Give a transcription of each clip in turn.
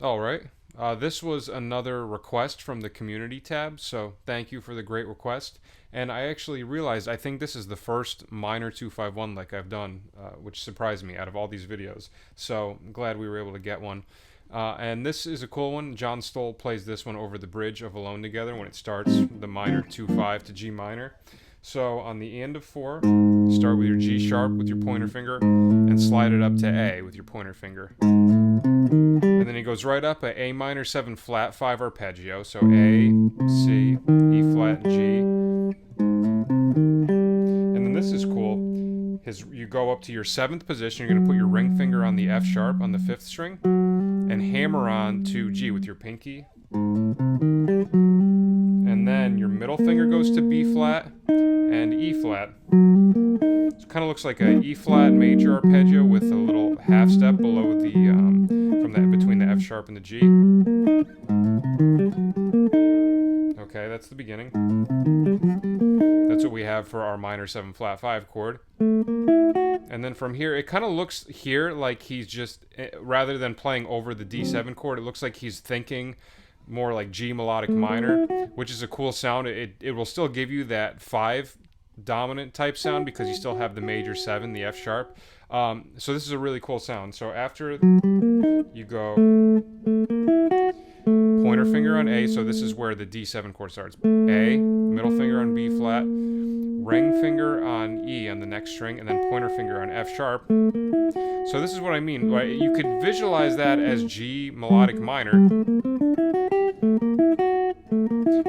All right. This was another request from the community tab, so thank you for the great request. And I actually realized I think this is the first minor 251 like I've done, which surprised me out of all these videos. So I'm glad we were able to get one. And this is a cool one. John Stowell plays this one over the bridge of Alone Together when it starts the minor 2-5 to G minor. So on the end of 4, start with your G sharp with your pointer finger and slide it up to A with your pointer finger. And then he goes right up a minor 7 flat 5 arpeggio. So A, C, E flat, G. And then this is cool. You go up to your 7th position. You're going to put your ring finger on the F sharp on the 5th string and hammer on to G with your pinky. And then your middle finger goes to B flat and E flat. So it kind of looks like a E flat major arpeggio with a little half step below the between the F sharp and the G. Okay, that's the beginning. That's what we have for our minor 7 flat 5 chord. And then from here, it kind of looks here like he's just, rather than playing over the D7 chord, it looks like he's thinking more like G melodic minor, which is a cool sound. It will still give you that 5 dominant type sound because you still have the major 7, the F sharp. So this is a really cool sound. So after you go pointer finger on A, so this is where the D7 chord starts. A, middle finger on B flat, ring finger on E on the next string, and then pointer finger on F sharp. So this is what I mean. You could visualize that as G melodic minor,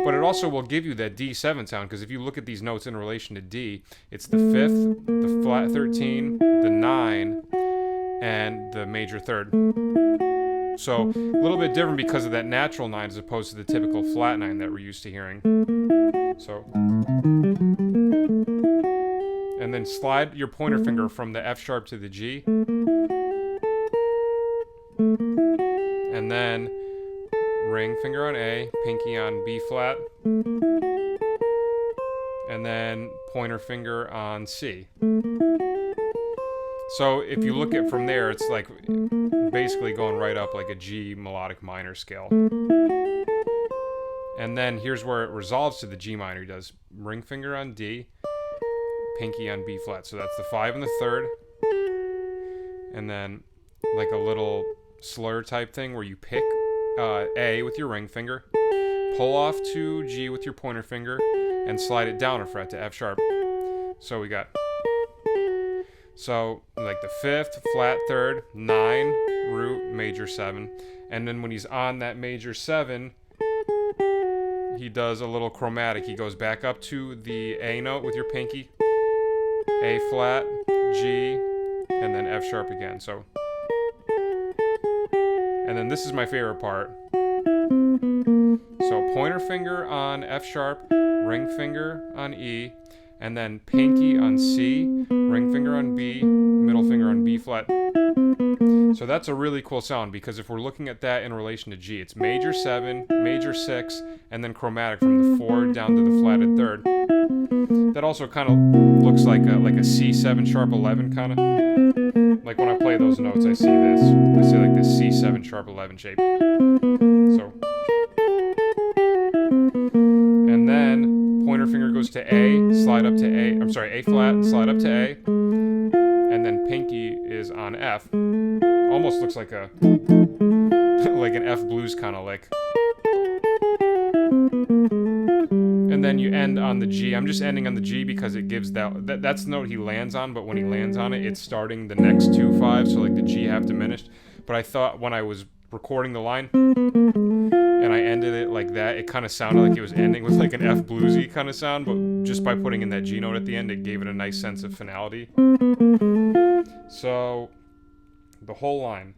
but it also will give you that D7 sound, because if you look at these notes in relation to D, it's the 5th, the flat 13, the 9, and the major 3rd. So a little bit different because of that natural 9 as opposed to the typical flat 9 that we're used to hearing. So, and then slide your pointer finger from the F sharp to the G, and then ring finger on A, pinky on B flat, and then pointer finger on C. So if you look at from there, it's like basically going right up like a G melodic minor scale. And then here's where it resolves to the G minor. He does ring finger on D, pinky on B flat. So that's the 5 and the 3rd. And then like a little slur type thing where you pick A with your ring finger, pull off to G with your pointer finger, and slide it down a fret to F sharp. So we got, so like the 5th, flat 3rd, 9, root, major 7. And then when he's on that major 7, he does a little chromatic. He goes back up to the A note with your pinky, A flat, G, and then F sharp again. So, and then this is my favorite part. So pointer finger on F sharp, ring finger on E, and then pinky on C, ring finger on B, middle finger on B flat. So that's a really cool sound, because if we're looking at that in relation to G, it's major 7, major 6, and then chromatic from the 4 down to the flatted 3rd. That also kind of looks like a C7 sharp 11 kind of. Like when I play those notes, I see this. I see like this C7 sharp 11 shape. So, and then pointer finger goes to A, slide up to A. I'm sorry, A flat, slide up to A, and then pinky is on F. Almost looks like a like an F blues kind of lick. And then you end on the G. I'm just ending on the G because it gives that's the note he lands on, but when he lands on it, it's starting the next 2 5s, so like the G half diminished. But I thought when I was recording the line and I ended it like that, it kind of sounded like it was ending with like an F bluesy kind of sound, but just by putting in that G note at the end, it gave it a nice sense of finality. So the whole line.